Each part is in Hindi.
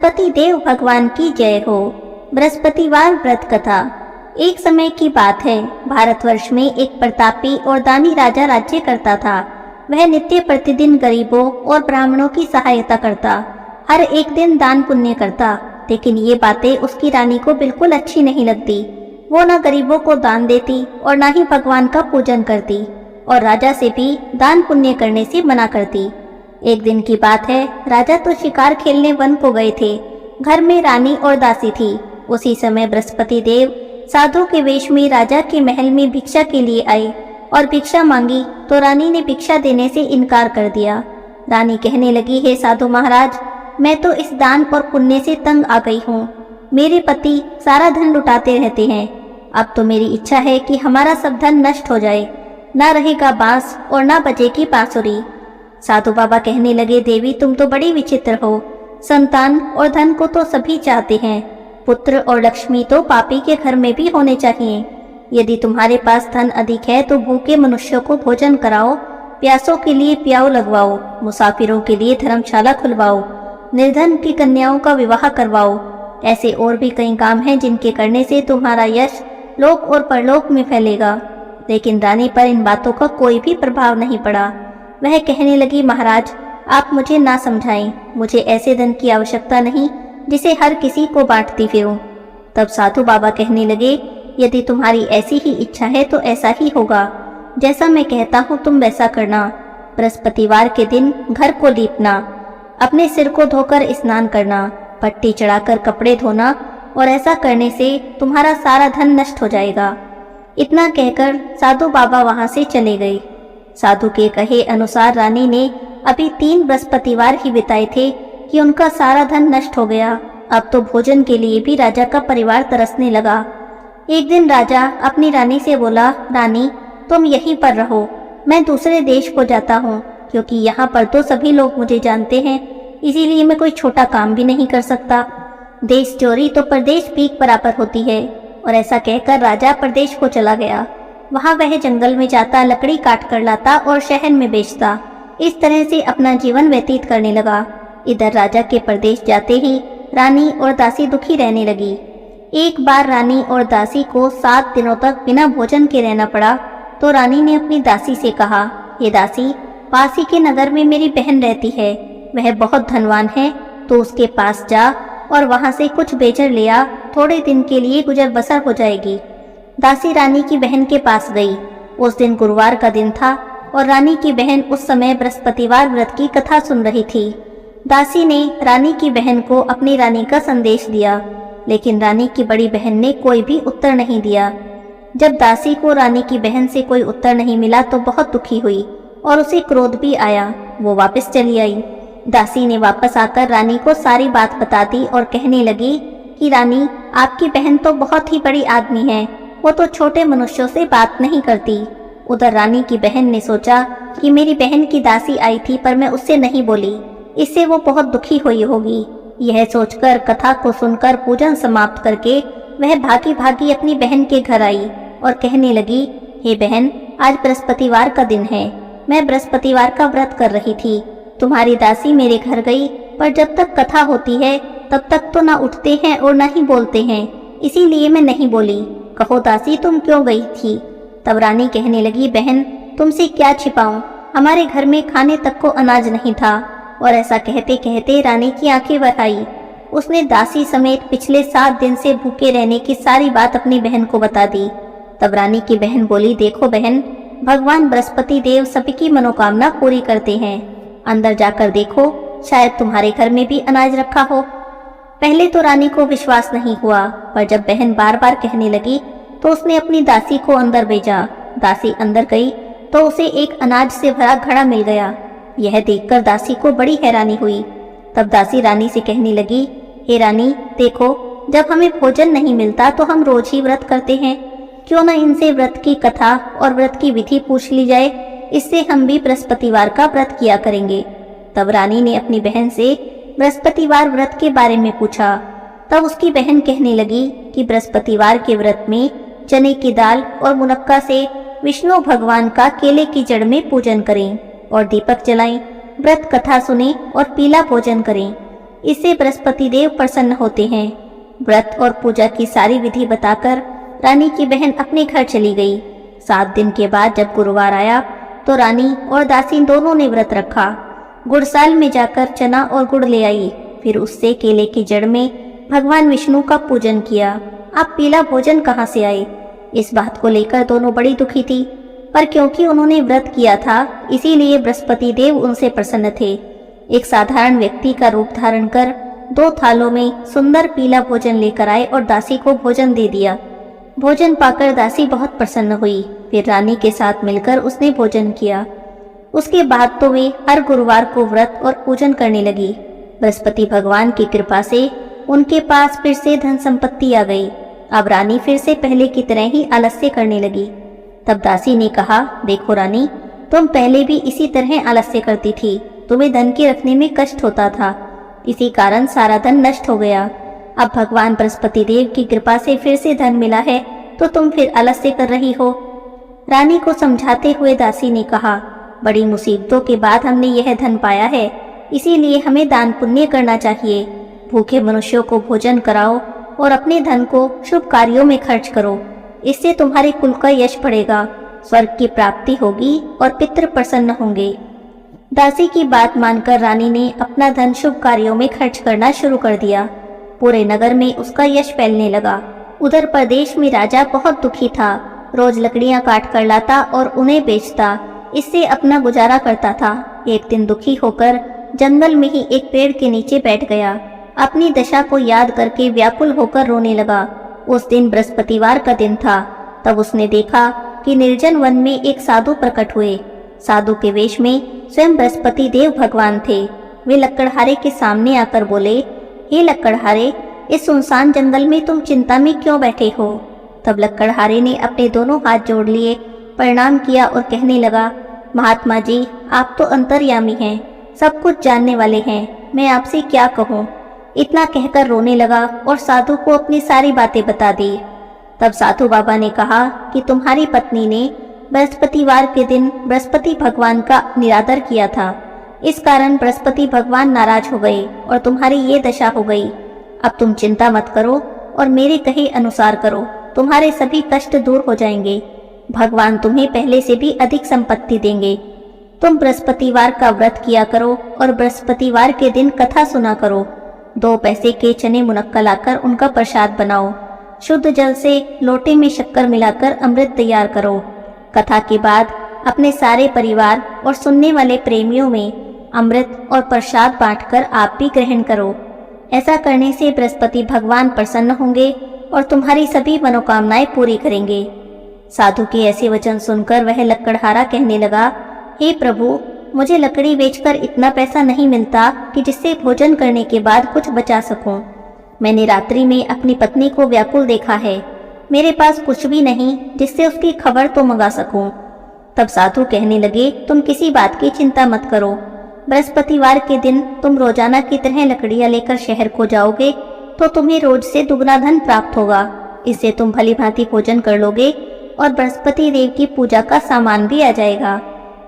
बृहस्पति देव भगवान की जय हो। बृहस्पतिवार व्रत कथा। एक समय की बात है, भारतवर्ष में एक प्रतापी और दानी राजा राज्य करता था। वह नित्य प्रतिदिन गरीबों और ब्राह्मणों की सहायता करता, हर एक दिन दान पुण्य करता। लेकिन ये बातें उसकी रानी को बिल्कुल अच्छी नहीं लगती। वो न गरीबों को दान देती और न ही भगवान का पूजन करती, और राजा से भी दान पुण्य करने से मना करती। एक दिन की बात है, राजा तो शिकार खेलने वन को गए थे। घर में रानी और दासी थी। उसी समय बृहस्पति देव साधु के वेश में राजा के महल में भिक्षा के लिए आए और भिक्षा मांगी तो रानी ने भिक्षा देने से इनकार कर दिया। रानी कहने लगी, हे साधु महाराज, मैं तो इस दान और पुण्य से तंग आ गई हूँ। मेरे पति सारा धन लुटाते रहते हैं। अब तो मेरी इच्छा है कि हमारा सब धन नष्ट हो जाए, ना रहेगा बांस और ना बजेगी बांसुरी। साधु बाबा कहने लगे, देवी तुम तो बड़ी विचित्र हो। संतान और धन को तो सभी चाहते हैं, पुत्र और लक्ष्मी तो पापी के घर में भी होने चाहिए। यदि तुम्हारे पास धन अधिक है तो भूखे मनुष्यों को भोजन कराओ, प्यासों के लिए प्याऊ लगवाओ, मुसाफिरों के लिए धर्मशाला खुलवाओ, निर्धन की कन्याओं का विवाह करवाओ। ऐसे और भी कई काम हैं जिनके करने से तुम्हारा यश लोक और परलोक में फैलेगा। लेकिन रानी पर इन बातों का कोई भी प्रभाव नहीं पड़ा। वह कहने लगी, महाराज आप मुझे ना समझाएं, मुझे ऐसे धन की आवश्यकता नहीं जिसे हर किसी को बांटती फिरूं। तब साधु बाबा कहने लगे, यदि तुम्हारी ऐसी ही इच्छा है तो ऐसा ही होगा। जैसा मैं कहता हूँ तुम वैसा करना। बृहस्पतिवार के दिन घर को लीपना, अपने सिर को धोकर स्नान करना, पट्टी चढ़ाकर कपड़े धोना, और ऐसा करने से तुम्हारा सारा धन नष्ट हो जाएगा। इतना कहकर साधु बाबा वहां से चले गए। साधु के कहे अनुसार रानी ने अभी 3 बृहस्पतिवार ही बिताए थे कि उनका सारा धन नष्ट हो गया। अब तो भोजन के लिए भी राजा का परिवार तरसने लगा। एक दिन राजा अपनी रानी से बोला, रानी तुम यहीं पर रहो, मैं दूसरे देश को जाता हूँ, क्योंकि यहाँ पर तो सभी लोग मुझे जानते हैं, इसीलिए मैं कोई छोटा काम भी नहीं कर सकता। देश चोरी तो परदेश भीख बराबर होती है। और ऐसा कहकर राजा परदेश को चला गया। वहां वह जंगल में जाता, लकड़ी काट कर लाता और शहर में बेचता। इस तरह से अपना जीवन व्यतीत करने लगा। इधर राजा के परदेश जाते ही रानी और दासी दुखी रहने लगी। एक बार रानी और दासी को 7 दिनों तक बिना भोजन के रहना पड़ा। तो रानी ने अपनी दासी से कहा, ये दासी, पास ही के नगर में मेरी बहन रहती है, वह बहुत धनवान है, तो उसके पास जा और वहां से कुछ बेचर ले आ, थोड़े दिन के लिए गुजर बसर हो जाएगी। दासी रानी की बहन के पास गई। उस दिन गुरुवार का दिन था और रानी की बहन उस समय बृहस्पतिवार व्रत की कथा सुन रही थी। दासी ने रानी की बहन को अपनी रानी का संदेश दिया, लेकिन रानी की बड़ी बहन ने कोई भी उत्तर नहीं दिया। जब दासी को रानी की बहन से कोई उत्तर नहीं मिला तो बहुत दुखी हुई और उसे क्रोध भी आया। वो वापस चली आई। दासी ने वापस आकर रानी को सारी बात बता दी और कहने लगी कि रानी, आपकी बहन तो बहुत ही बड़ी आदमी है, वो तो छोटे मनुष्यों से बात नहीं करती। उधर रानी की बहन ने सोचा कि मेरी बहन की दासी आई थी पर मैं उससे नहीं बोली, इससे वो बहुत दुखी हुई होगी। यह सोचकर कथा को सुनकर पूजन समाप्त करके वह भागी भागी अपनी बहन के घर आई और कहने लगी, हे बहन, आज बृहस्पतिवार का दिन है, मैं बृहस्पतिवार का व्रत कर रही थी। तुम्हारी दासी मेरे घर गई, पर जब तक कथा होती है तब तक तो ना उठते हैं और ना ही बोलते हैं, इसीलिए मैं नहीं बोली। कहो दासी, तुम क्यों गई थी? तब रानी कहने लगी, बहन तुमसे क्या छिपाऊं, हमारे घर में खाने तक को अनाज नहीं था। और ऐसा कहते कहते रानी की आंखें भर आई। उसने दासी समेत पिछले 7 दिन से भूखे रहने की सारी बात अपनी बहन को बता दी। तब रानी की बहन बोली, देखो बहन, भगवान बृहस्पति देव सबकी मनोकामना पूरी करते हैं। अंदर जाकर देखो, शायद तुम्हारे घर में भी अनाज रखा हो। पहले तो रानी को विश्वास नहीं हुआ, पर जब बहन बार बार कहने लगी तो उसने अपनी दासी को अंदर भेजा। दासी अंदर गई तो उसे एक अनाज से भरा घड़ा मिल गया। यह देखकर दासी को बड़ी हैरानी हुई। तब दासी रानी से कहने लगी, हे रानी, देखो, जब हमें भोजन नहीं मिलता तो हम रोज ही व्रत करते हैं, क्यों न इनसे व्रत की कथा और व्रत की विधि पूछ ली जाए, इससे हम भी बृहस्पतिवार का व्रत किया करेंगे। तब रानी ने अपनी बहन से बृहस्पतिवार व्रत के बारे में पूछा। तब उसकी बहन कहने लगी कि बृहस्पतिवार के व्रत में चने की दाल और मुनक्का से विष्णु भगवान का केले की जड़ में पूजन करें और दीपक जलाएं, व्रत कथा सुने और पीला भोजन करें। इससे बृहस्पति देव प्रसन्न होते हैं। व्रत और पूजा की सारी विधि बताकर रानी की बहन अपने घर चली गई। 7 दिन के बाद जब गुरुवार आया तो रानी और दासी दोनों ने व्रत रखा। गुड़साल में जाकर चना और गुड़ ले आई, फिर उससे केले की जड़ में भगवान विष्णु का पूजन किया। अब पीला भोजन कहाँ से आए? इस बात को लेकर दोनों बड़ी दुखी थी, पर क्योंकि उन्होंने व्रत किया था इसीलिए बृहस्पति देव उनसे प्रसन्न थे। एक साधारण व्यक्ति का रूप धारण कर 2 थालों में सुंदर पीला भोजन लेकर आए और दासी को भोजन दे दिया। भोजन पाकर दासी बहुत प्रसन्न हुई। फिर रानी के साथ मिलकर उसने भोजन किया। उसके बाद तो वे हर गुरुवार को व्रत और पूजन करने लगी। बृहस्पति भगवान की कृपा से उनके पास फिर से धन संपत्ति आ गई। अब रानी फिर से पहले की तरह ही आलस्य करने लगी। तब दासी ने कहा, देखो रानी, तुम पहले भी इसी तरह आलस्य करती थी। तुम्हें धन के रखने में कष्ट होता था, इसी कारण सारा धन नष्ट हो गया। अब भगवान बृहस्पति देव की कृपा से फिर से धन मिला है तो तुम फिर आलस्य कर रही हो। रानी को समझाते हुए दासी ने कहा, बड़ी मुसीबतों के बाद हमने यह धन पाया है, इसीलिए हमें दान पुण्य करना चाहिए। भूखे मनुष्यों को भोजन कराओ और अपने धन को शुभ कार्यों में खर्च करो। इससे तुम्हारे कुल का यश बढ़ेगा, स्वर्ग की प्राप्ति होगी और पितृ प्रसन्न होंगे। दासी की बात मानकर रानी ने अपना धन शुभ कार्यों में खर्च करना शुरू कर दिया। पूरे नगर में उसका यश फैलने लगा। उधर प्रदेश में राजा बहुत दुखी था। रोज लकड़ियां काट कर लाता और उन्हें बेचता, इससे अपना गुजारा करता था। एक दिन दुखी होकर जंगल में ही एक पेड़ के नीचे बैठ गया। अपनी दशा को याद करके व्याकुल होकर रोने लगा। उस दिन बृहस्पतिवार का दिन था। तब उसने देखा कि निर्जन वन में एक साधु प्रकट हुए। साधु के वेश में स्वयं बृहस्पति देव भगवान थे। वे लक्कड़हारे के सामने आकर बोले, हे लक्कड़हारे, इस सुनसान जंगल में तुम चिंता में क्यों बैठे हो? तब लक्कड़हारे ने अपने दोनों हाथ जोड़ लिए, प्रणाम किया और कहने लगा, महात्मा जी, आप तो अंतर्यामी हैं, सब कुछ जानने वाले हैं, मैं आपसे क्या कहूँ। इतना कहकर रोने लगा और साधु को अपनी सारी बातें बता दी। तब साधु बाबा ने कहा कि तुम्हारी पत्नी ने बृहस्पतिवार के दिन बृहस्पति भगवान का निरादर किया था, इस कारण बृहस्पति भगवान नाराज हो गए और तुम्हारी ये दशा हो गई। अब तुम चिंता मत करो और मेरे कहे अनुसार करो, तुम्हारे सभी कष्ट दूर हो जाएंगे। भगवान तुम्हें पहले से भी अधिक संपत्ति देंगे। तुम बृहस्पतिवार का व्रत किया करो और बृहस्पतिवार के दिन कथा सुना करो। 2 पैसे के चने मुनक्का लाकर उनका प्रसाद बनाओ। शुद्ध जल से लोटे में शक्कर मिलाकर अमृत तैयार करो। कथा के बाद अपने सारे परिवार और सुनने वाले प्रेमियों में अमृत और प्रसाद बांटकर आप भी ग्रहण करो। ऐसा करने से बृहस्पति भगवान प्रसन्न होंगे और तुम्हारी सभी मनोकामनाएं पूरी करेंगे। साधु के ऐसे वचन सुनकर वह लक्कड़हारा कहने लगा, हे प्रभु, मुझे लकड़ी बेचकर इतना पैसा नहीं मिलता कि जिससे भोजन करने के बाद कुछ बचा सकूं। मैंने रात्रि में अपनी पत्नी को व्याकुल देखा है, मेरे पास कुछ भी नहीं जिससे उसकी खबर तो मंगा सकूं। तब साधु कहने लगे, तुम किसी बात की चिंता मत करो। बृहस्पतिवार के दिन तुम रोजाना की तरह लकड़ियां लेकर शहर को जाओगे तो तुम्हें रोज से दुगना धन प्राप्त होगा। इससे तुम भली भांति भोजन कर लोगे और बृहस्पति देव की पूजा का सामान भी आ जाएगा।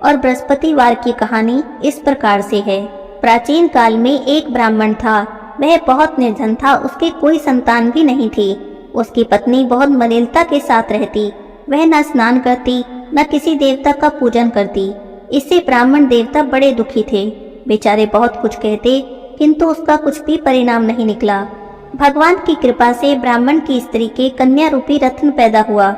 और बृहस्पतिवार की कहानी इस प्रकार से है। प्राचीन काल में एक ब्राह्मण था। वह बहुत निर्धन था, उसके कोई संतान भी नहीं थी। उसकी पत्नी बहुत मलिनता के साथ रहती। वह न स्नान करती न किसी देवता का पूजन करती। इससे ब्राह्मण देवता बड़े दुखी थे। बेचारे बहुत कुछ कहते किंतु उसका कुछ भी परिणाम नहीं निकला। भगवान की कृपा से ब्राह्मण की स्त्री के कन्या रूपी रत्न पैदा हुआ।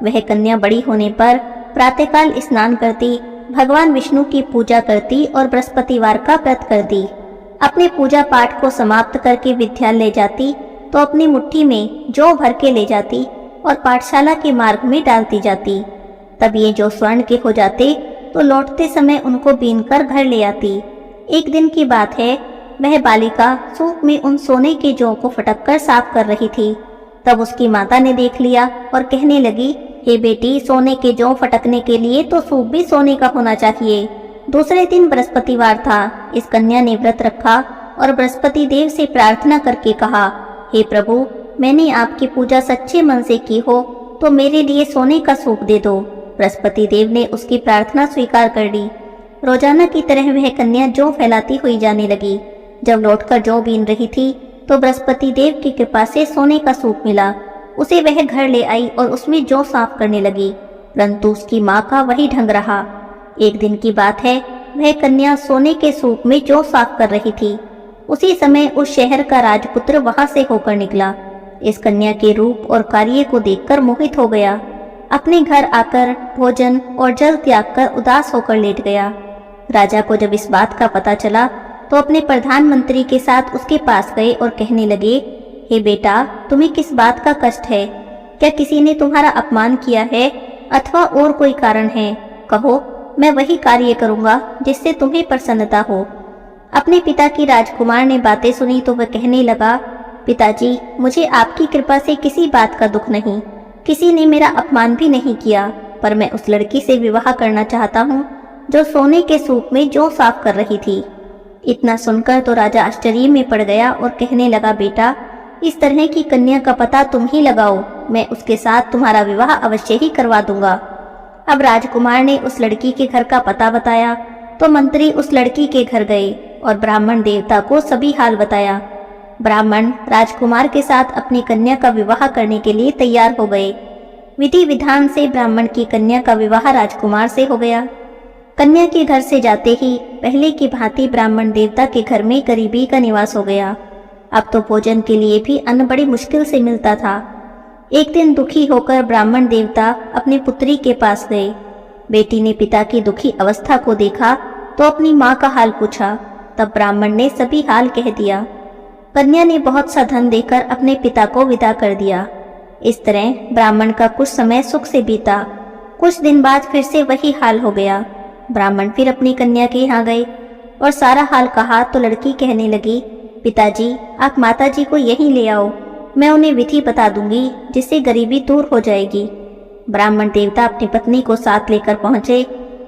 वह कन्या बड़ी होने पर प्रातःकाल स्नान करती, भगवान विष्णु की पूजा करती और बृहस्पतिवार का व्रत करती। अपने पूजा पाठ को समाप्त करके विद्यालय जाती तो अपनी मुट्ठी में जौ भर के ले जाती और पाठशाला के मार्ग में डालती जाती। तब ये जौ स्वर्ण के हो जाते तो लौटते समय उनको बीनकर घर ले आती। एक दिन की बात है, वह बालिका सूप में उन सोने के जौ को फटक कर साफ कर रही थी। तब उसकी माता ने देख लिया और कहने लगी, हे बेटी, सोने के जौ फटकने के लिए तो सूप भी सोने का होना चाहिए। दूसरे दिन बृहस्पतिवार था। इस कन्या ने व्रत रखा और बृहस्पति देव से प्रार्थना करके कहा, हे प्रभु, मैंने आपकी पूजा सच्चे मन से की हो तो मेरे लिए सोने का सूप दे दो। बृहस्पति देव ने उसकी प्रार्थना स्वीकार कर ली। रोजाना की तरह वह कन्या जौ फैलाती हुई जाने लगी। जब लौटकर जौ बीन रही थी तो बृहस्पति देव की कृपा से सोने का सूप मिला। उसे वह घर ले आई और उसमें जौ साफ करने लगी, परंतु उसकी माँ का वही ढंग रहा। एक दिन की बात है, वह कन्या सोने के सूप में जौ साफ कर रही थी। उसी समय उस शहर का राजपुत्र वहां से होकर निकला। इस कन्या के रूप और कार्य को देखकर मोहित हो गया। अपने घर आकर भोजन और जल त्याग कर उदास होकर लेट गया। राजा को जब इस बात का पता चला तो अपने प्रधानमंत्री के साथ उसके पास गए और कहने लगे, हे बेटा, तुम्हें किस बात का कष्ट है? क्या किसी ने तुम्हारा अपमान किया है अथवा और कोई कारण है? कहो, मैं वही कार्य करूंगा जिससे तुम्हें प्रसन्नता हो। अपने पिता की राजकुमार ने बातें सुनी तो वह कहने लगा, पिताजी, मुझे आपकी कृपा से किसी बात का दुख नहीं, किसी ने मेरा अपमान भी नहीं किया, पर मैं उस लड़की से विवाह करना चाहता हूँ जो सोने के सूप में जौ साफ कर रही थी। इतना सुनकर तो राजा आश्चर्य में पड़ गया और कहने लगा, बेटा, इस तरह की कन्या का पता तुम ही लगाओ, मैं उसके साथ तुम्हारा विवाह अवश्य ही करवा दूंगा। अब राजकुमार ने उस लड़की के घर का पता बताया तो मंत्री उस लड़की के घर गए और ब्राह्मण देवता को सभी हाल बताया। ब्राह्मण राजकुमार के साथ अपनी कन्या का विवाह करने के लिए तैयार हो गए। विधि विधान से ब्राह्मण की कन्या का विवाह राजकुमार से हो गया। कन्या के घर से जाते ही पहले की भांति ब्राह्मण देवता के घर में गरीबी का निवास हो गया। अब तो भोजन के लिए भी अन्न बड़ी मुश्किल से मिलता था। एक दिन दुखी होकर ब्राह्मण देवता अपनी पुत्री के पास गए। बेटी ने पिता की दुखी अवस्था को देखा तो अपनी माँ का हाल पूछा। तब ब्राह्मण ने सभी हाल कह दिया। कन्या ने बहुत सा धन देकर अपने पिता को विदा कर दिया। इस तरह ब्राह्मण का कुछ समय सुख से बीता। कुछ दिन बाद फिर से वही हाल हो गया। ब्राह्मण फिर अपनी कन्या के यहाँ गए और सारा हाल कहा तो लड़की कहने लगी, पिताजी, आप माताजी को यहीं ले आओ, मैं उन्हें विधि बता दूंगी जिससे गरीबी दूर हो जाएगी। ब्राह्मण देवता अपनी पत्नी को साथ लेकर पहुंचे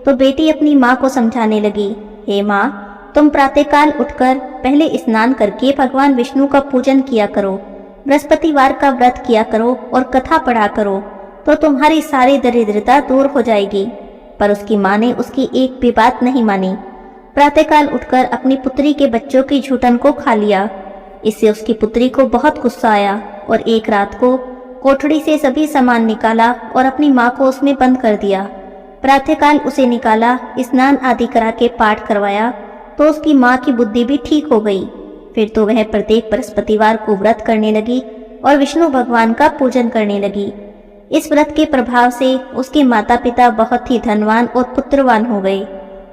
तो बेटी अपनी माँ को समझाने लगी, हे माँ, तुम प्रातःकाल उठकर पहले स्नान करके भगवान विष्णु का पूजन किया करो, बृहस्पतिवार का व्रत किया करो और कथा पढ़ा करो, तो तुम्हारी सारी दरिद्रता दूर हो जाएगी। पर उसकी माँ ने उसकी एक भी बात नहीं मानी। प्रातःकाल उठकर अपनी पुत्री के बच्चों की झूठन को खा लिया। इससे उसकी पुत्री को बहुत गुस्सा आया और एक रात को कोठड़ी से सभी सामान निकाला और अपनी माँ को उसमें बंद कर दिया। प्रातःकाल उसे निकाला, स्नान आदि करा के पाठ करवाया तो उसकी माँ की बुद्धि भी ठीक हो गई। फिर तो वह प्रत्येक बृहस्पतिवार को व्रत करने लगी और विष्णु भगवान का पूजन करने लगी। इस व्रत के प्रभाव से उसके माता पिता बहुत ही धनवान और पुत्रवान हो गए।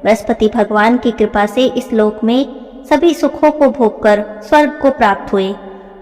बृहस्पति भगवान की कृपा से इस लोक में सभी सुखों को भोगकर स्वर्ग को प्राप्त हुए।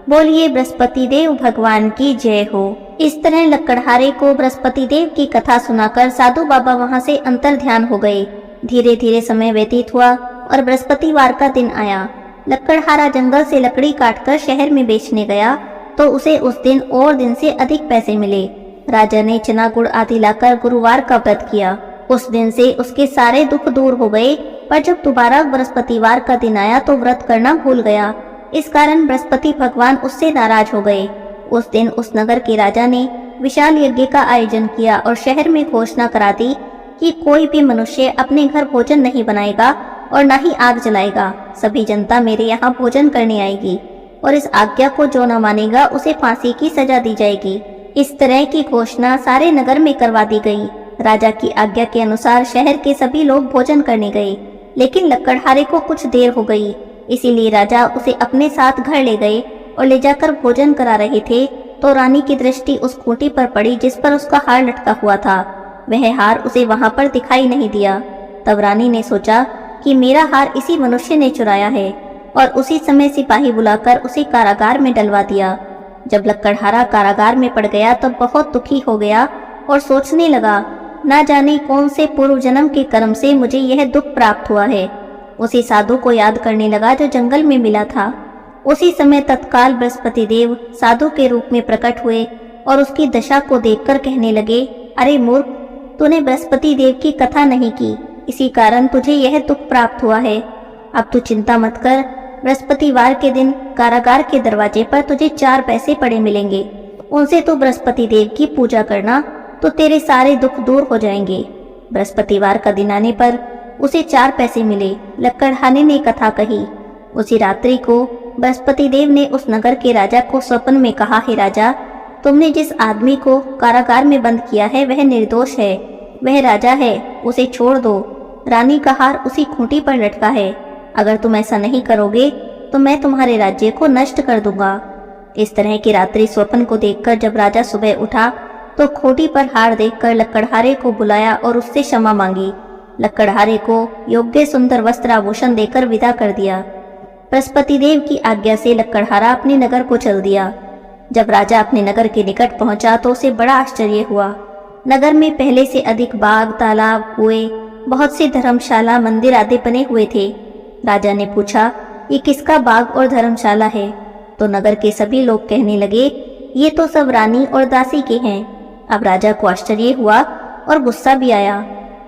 बोलिए बृहस्पति देव भगवान की जय हो। इस तरह लक्कड़हारे को बृहस्पति देव की कथा सुनाकर साधु बाबा वहां से अंतर ध्यान हो गए। धीरे धीरे समय व्यतीत हुआ और बृहस्पतिवार का दिन आया। लक्कड़हारा जंगल से लकड़ी काटकर शहर में बेचने गया तो उसे उस दिन और दिन से अधिक पैसे मिले। राजा ने चना गुड़ आदि लाकर गुरुवार का व्रत किया। उस दिन से उसके सारे दुख दूर हो गए, पर जब दोबारा बृहस्पतिवार का दिन आया तो व्रत करना भूल गया। इस कारण बृहस्पति भगवान उससे नाराज हो गए। उस दिन उस नगर के राजा ने विशाल यज्ञ का आयोजन किया और शहर में घोषणा करा दी कि कोई भी मनुष्य अपने घर भोजन नहीं बनाएगा और न ही आग जलाएगा। सभी जनता मेरे यहाँ भोजन करने आएगी और इस आज्ञा को जो न मानेगा उसे फांसी की सजा दी जाएगी। इस तरह की घोषणा सारे नगर में करवा दी गई। राजा की आज्ञा के अनुसार शहर के सभी लोग भोजन करने गए, लेकिन लक्कड़हारे को कुछ देर हो गई। इसीलिए राजा उसे अपने साथ घर ले गए और ले जाकर भोजन करा रहे थे तो रानी की दृष्टि उस खूंटी पर पड़ी जिस पर उसका हार लटका हुआ था। वह हार उसे वहां पर दिखाई नहीं दिया। तब रानी ने सोचा कि मेरा हार इसी मनुष्य ने चुराया है और उसी समय सिपाही बुलाकर उसे कारागार में डलवा दिया। जब लक्कड़हारा कारागार में पड़ गया तब बहुत दुखी हो गया और सोचने लगा, ना जाने कौन से पूर्व जन्म के कर्म से मुझे यह दुख प्राप्त हुआ है। उसी साधु को याद करने लगा जो जंगल में मिला था। उसी समय तत्काल बृहस्पति देव साधु के रूप में प्रकट हुए और उसकी दशा को देखकर कहने लगे, अरे मूर्ख, तूने बृहस्पति देव की कथा नहीं की, इसी कारण तुझे यह दुख प्राप्त हुआ है। अब तू चिंता मत कर, बृहस्पतिवार के दिन कारागार के दरवाजे पर तुझे 4 पैसे पड़े मिलेंगे। उनसे तू बृहस्पति देव की पूजा करना तो तेरे सारे दुख दूर हो जाएंगे। बृहस्पतिवार का दिन आने पर उसे 4 पैसे मिले। लक्कड़हारे ने कथा कही। उसी रात्रि को बृहस्पति देव ने उस नगर के राजा को स्वप्न में कहा, हे राजा, तुमने जिस आदमी को कारागार में बंद किया है वह निर्दोष है, वह राजा है, उसे छोड़ दो। रानी का हार उसी खूंटी पर लटका है। अगर तुम ऐसा नहीं करोगे तो मैं तुम्हारे राज्य को नष्ट कर दूंगा। इस तरह की रात्रि स्वप्न को देखकर जब राजा सुबह उठा तो खूंटी पर हार देखकर लकड़हारे को बुलाया और उससे क्षमा मांगी। लकड़हारे को योग्य सुंदर वस्त्र आभूषण देकर विदा कर दिया। बृहस्पति देव की आज्ञा से लकड़हारा अपने नगर को चल दिया। जब राजा अपने नगर के निकट पहुंचा तो उसे बड़ा आश्चर्य हुआ। नगर में पहले से अधिक बाग, तालाब, कुएं, बहुत सी धर्मशाला, मंदिर आदि बने हुए थे। राजा ने पूछा, ये किसका बाग और धर्मशाला है? तो नगर के सभी लोग कहने लगे, ये तो सब रानी और दासी के हैं। अब राजा को आश्चर्य हुआ और गुस्सा भी आया।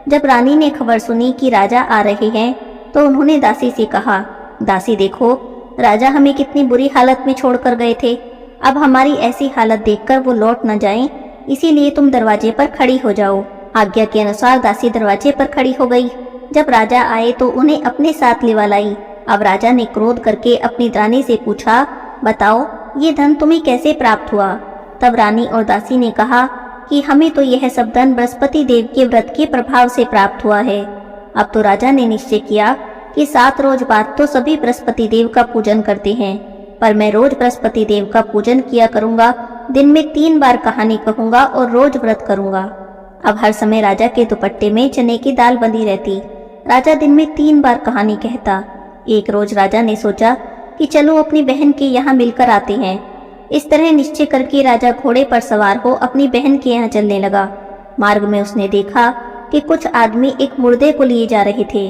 जब रानी ने खबर सुनी कि राजा आ रहे हैं तो उन्होंने दासी से कहा, दासी देखो, राजा हमें कितनी बुरी हालत में छोड़कर गए थे। अब हमारी ऐसी हालत देखकर वो लौट न जाएं, इसीलिए तुम दरवाजे पर खड़ी हो जाओ। आज्ञा के अनुसार दासी दरवाजे पर खड़ी हो गई। जब राजा आए तो उन्हें अपने साथ लिवा लाई। अब राजा ने क्रोध करके अपनी रानी से पूछा, बताओ ये धन तुम्हें कैसे प्राप्त हुआ? तब रानी और दासी ने कहा कि हमें तो यह सब धन बृहस्पति देव के व्रत के प्रभाव से प्राप्त हुआ है। अब तो राजा ने निश्चय किया कि 7 रोज बाद तो सभी बृहस्पति देव का पूजन करते हैं, पर मैं रोज बृहस्पति देव का पूजन किया करूंगा। दिन में 3 बार कहानी कहूंगा और रोज व्रत करूंगा। अब हर समय राजा के दुपट्टे में चने की दाल बंधी रहती। राजा दिन में 3 बार कहानी कहता। एक रोज राजा ने सोचा कि चलो अपनी बहन के यहाँ मिलकर आते हैं। इस तरह निश्चय करके राजा घोड़े पर सवार हो अपनी बहन के यहाँ चलने लगा। मार्ग में उसने देखा कि कुछ आदमी एक मुर्दे को लिए जा रहे थे।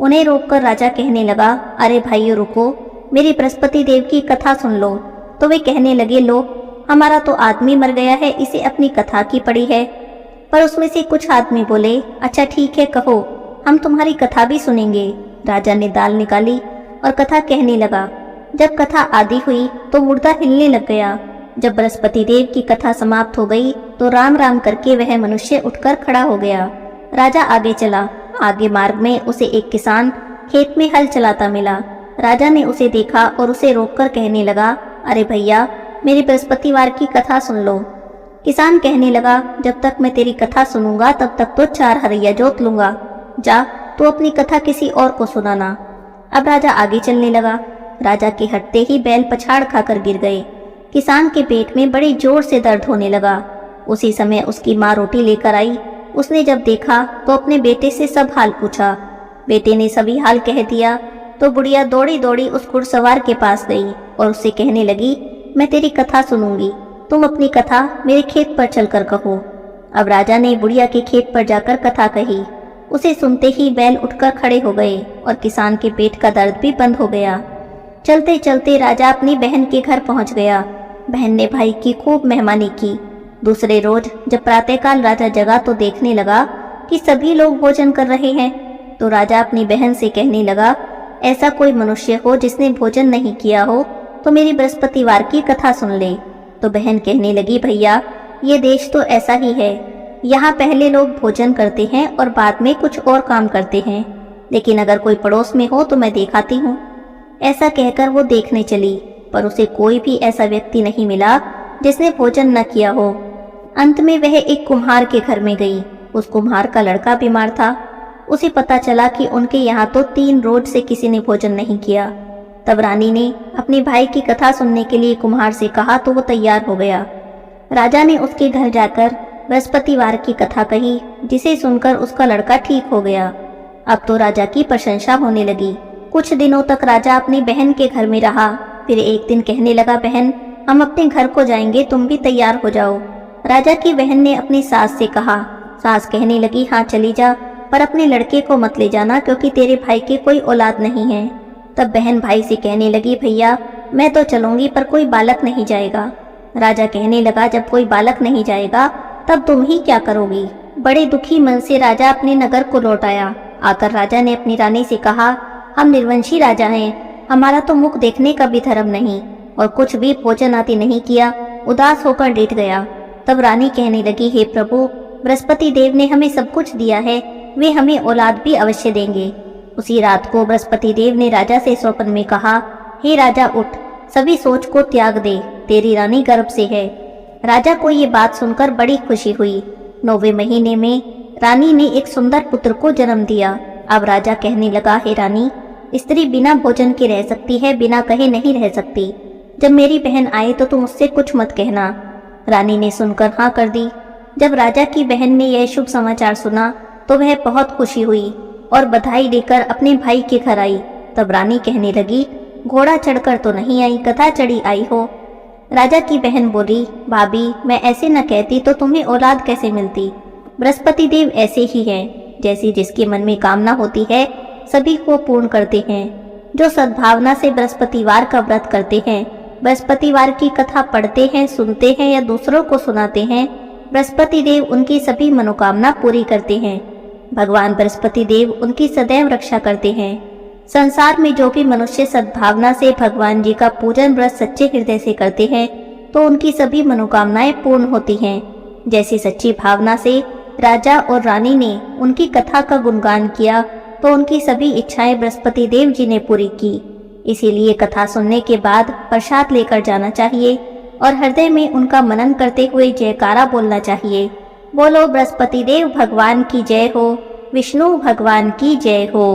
उन्हें रोककर राजा कहने लगा, अरे भाइयों रुको, मेरी बृहस्पति देव की कथा सुन लो। तो वे कहने लगे, लो हमारा तो आदमी मर गया है, इसे अपनी कथा की पड़ी है। पर उसमें से कुछ आदमी बोले, अच्छा ठीक है, कहो, हम तुम्हारी कथा भी सुनेंगे। राजा ने दाल निकाली और कथा कहने लगा। जब कथा आदि हुई तो मुर्दा हिलने लग गया। जब बृहस्पति देव की कथा समाप्त हो गई तो राम राम करके वह मनुष्य उठकर खड़ा हो गया। राजा आगे चला। आगे मार्ग में उसे एक किसान खेत में हल चलाता मिला। राजा ने उसे देखा और उसे रोककर कहने लगा, अरे भैया, मेरी बृहस्पतिवार की कथा सुन लो। किसान कहने लगा, जब तक मैं तेरी कथा सुनूंगा तब तक तो 4 हरैया जोत लूंगा। जा तू अपनी कथा किसी और को सुनाना। अब राजा आगे चलने लगा। राजा के हटते ही बैल पछाड़ खाकर गिर गए। किसान के पेट में बड़े जोर से दर्द होने लगा। उसी समय उसकी माँ रोटी लेकर आई। उसने जब देखा तो अपने बेटे से सब हाल पूछा। बेटे ने सभी हाल कह दिया तो बुढ़िया दौड़ी दौड़ी उस घुड़सवार के पास गई और उससे कहने लगी, मैं तेरी कथा सुनूंगी, तुम अपनी कथा मेरे खेत पर चलकर कहो। अब राजा ने बुढ़िया के खेत पर जाकर कथा कही। उसे सुनते ही बैल उठकर खड़े हो गए और किसान के पेट का दर्द भी बंद हो गया। चलते चलते राजा अपनी बहन के घर पहुंच गया। बहन ने भाई की खूब मेहमानी की। दूसरे रोज जब प्रातःकाल राजा जगा तो देखने लगा कि सभी लोग भोजन कर रहे हैं। तो राजा अपनी बहन से कहने लगा, ऐसा कोई मनुष्य हो जिसने भोजन नहीं किया हो तो मेरी बृहस्पतिवार की कथा सुन ले। तो बहन कहने लगी, भैया ये देश तो ऐसा ही है, यहाँ पहले लोग भोजन करते हैं और बाद में कुछ और काम करते हैं, लेकिन अगर कोई पड़ोस में हो तो मैं दिखाती हूँ। ऐसा कहकर वो देखने चली, पर उसे कोई भी ऐसा व्यक्ति नहीं मिला जिसने भोजन न किया हो। अंत में वह एक कुम्हार के घर में गई। उस कुम्हार का लड़का बीमार था। उसे पता चला कि उनके यहाँ तो 3 रोज से किसी ने भोजन नहीं किया। तब रानी ने अपने भाई की कथा सुनने के लिए कुम्हार से कहा तो वो तैयार हो गया। राजा ने उसके घर जाकर बृहस्पतिवार की कथा कही, जिसे सुनकर उसका लड़का ठीक हो गया। अब तो राजा की प्रशंसा होने लगी। कुछ दिनों तक राजा अपनी बहन के घर में रहा। फिर एक दिन कहने लगा, बहन हम अपने घर को जाएंगे, तुम भी तैयार हो जाओ। राजा की बहन ने अपनी सास से कहा। सास कहने लगी, हाँ चली जा, पर अपने लड़के को मत ले जाना क्योंकि तेरे भाई की कोई औलाद नहीं है। तब बहन भाई से कहने लगी, भैया मैं तो चलूंगी पर कोई बालक नहीं जाएगा। राजा कहने लगा, जब कोई बालक नहीं जाएगा तब तुम ही क्या करोगी। बड़े दुखी मन से राजा अपने नगर को लौट आया। आकर राजा ने अपनी रानी से कहा, हम निर्वंशी राजा हैं, हमारा तो मुख देखने का भी धर्म नहीं और कुछ भी भोजन आदि नहीं किया। उदास होकर लेट गया। तब रानी कहने लगी, हे प्रभु, बृहस्पति देव ने हमें सब कुछ दिया है, वे हमें औलाद भी अवश्य देंगे। उसी रात को बृहस्पति देव ने राजा से स्वप्न में कहा, हे राजा उठ, सभी सोच को त्याग दे, तेरी रानी गर्भ से है। राजा को ये बात सुनकर बड़ी खुशी हुई। 9वें महीने में रानी ने एक सुंदर पुत्र को जन्म दिया। अब राजा कहने लगा, हे रानी, स्त्री बिना भोजन के रह सकती है, बिना कहे नहीं रह सकती। जब मेरी बहन आए तो तुम उससे कुछ मत कहना। रानी ने सुनकर हाँ कर दी। जब राजा की बहन ने यह शुभ समाचार सुना तो वह बहुत खुशी हुई और बधाई देकर अपने भाई के घर आई। तब रानी कहने लगी, घोड़ा चढ़कर तो नहीं आई, गधा चढ़ी आई हो। राजा की बहन बोली, भाभी, मैं ऐसे न कहती तो तुम्हें औलाद कैसे मिलती। बृहस्पति देव ऐसे ही हैं, जैसी जिसके मन में कामना होती है सभी को पूर्ण करते हैं। जो सद्भावना से बृहस्पतिवार का व्रत करते हैं, बृहस्पतिवार की कथा पढ़ते हैं, सुनते हैं या दूसरों को सुनाते हैं, बृहस्पति देव उनकी सभी मनोकामना पूरी करते हैं। भगवान बृहस्पति देव उनकी सदैव रक्षा करते हैं। संसार में जो भी मनुष्य सद्भावना से भगवान जी का पूजन व्रत सच्चे हृदय से करते हैं तो उनकी सभी मनोकामनाएं पूर्ण होती हैं। जैसी सच्ची भावना से राजा और रानी ने उनकी कथा का गुणगान किया तो उनकी सभी इच्छाएं बृहस्पति देव जी ने पूरी की। इसीलिए कथा सुनने के बाद प्रसाद लेकर जाना चाहिए और हृदय में उनका मनन करते हुए जयकारा बोलना चाहिए। बोलो बृहस्पति देव भगवान की जय हो, विष्णु भगवान की जय हो।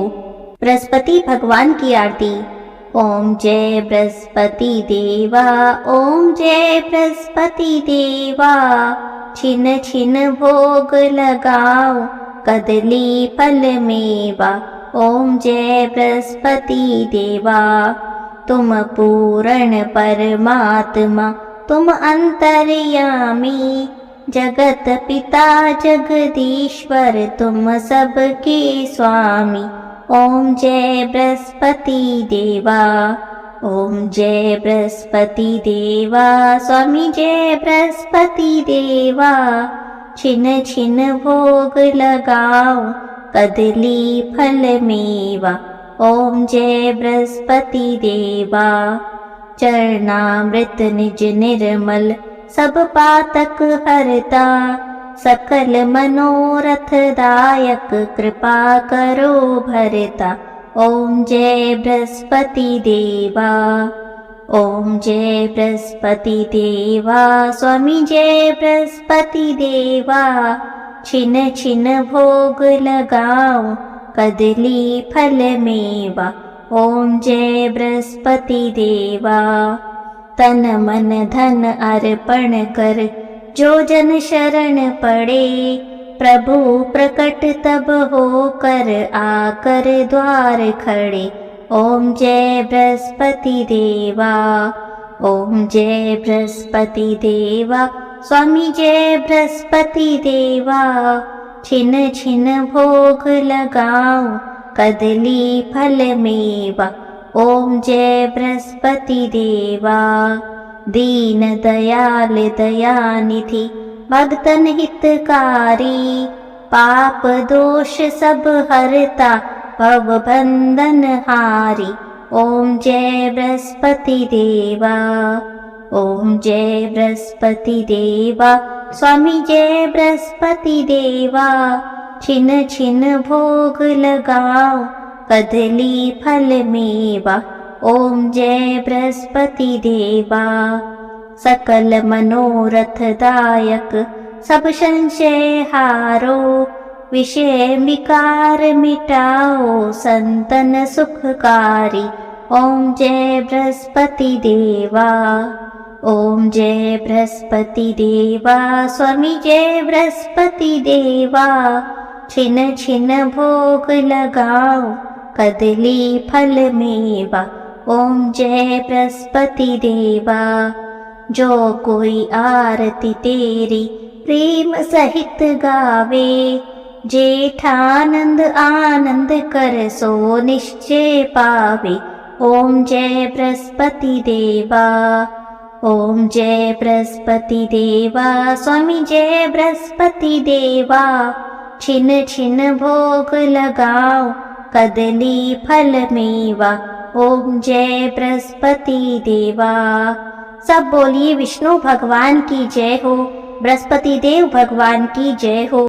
बृहस्पति भगवान की आरती। ओम जय बृहस्पति देवा, ओम जय बृहस्पति देवा, छिन छिन भोग लगाओ, कदली फल मेवा। ओम जय बृहस्पति देवा, तुम पूर्ण परमात्मा, तुम अंतर्यामी, जगत पिता जगदीश्वर, तुम सबके स्वामी। ओम जय बृहस्पति देवा, ओम जय बृहस्पति देवा, स्वामी जय बृहस्पति देवा, छिन छिन भोग लगाओ, कदली फल मेवा। ओम जय बृहस्पति देवा, चरणामृत निज निर्मल, सब पातक हरता, सकल मनोरथ दायक, कृपा करो भरता। ओम जय बृहस्पति देवा, ओम जय बृहस्पति देवा, स्वामी जय बृहस्पति देवा, छिन छिन भोग लगाओ, कदली फल मेवा। ओम जय बृहस्पति देवा, तन मन धन अर्पण कर, जो जन शरण पड़े, प्रभु प्रकट तब होकर, आकर द्वार खड़े। ओम जय बृहस्पति देवा, ओम जय बृहस्पति देवा, स्वामी जय बृहस्पति देवा, छिन छिन भोग लगाओ, कदली फल मेवा। ओम जय बृहस्पति देवा, दीन दयाल दयानिधि, भक्तन हितकारी, पाप दोष सब हरता, भव बंधन हारी। ओम जय बृहस्पति देवा, ओम जय बृहस्पति देवा, स्वामी जय बृहस्पति देवा, छिन छिन भोग लगाओ, कदली फल मेवा। ओम जय बृहस्पति देवा, सकल मनोरथ दायक, सब संशय हारो, विषय विकार मिटाओ, संतन सुखकारी। ओम जय बृहस्पति देवा, ओम जय बृहस्पति देवा, स्वामी जय बृहस्पति देवा, छिन छिन भोग लगाओ, कदली फल मेवा। ओम जय बृहस्पति देवा, जो कोई आरती तेरी प्रेम सहित गावे, जेठानंद आनंद कर सो निश्चय पावे। ओम जय बृहस्पति देवा, ओम जय बृहस्पति देवा, स्वामी जय बृहस्पति देवा, छिन छिन भोग लगाओ, कदली फल मेवा। ओम जय बृहस्पति देवा। सब बोलिए विष्णु भगवान की जय हो, बृहस्पति देव भगवान की जय हो।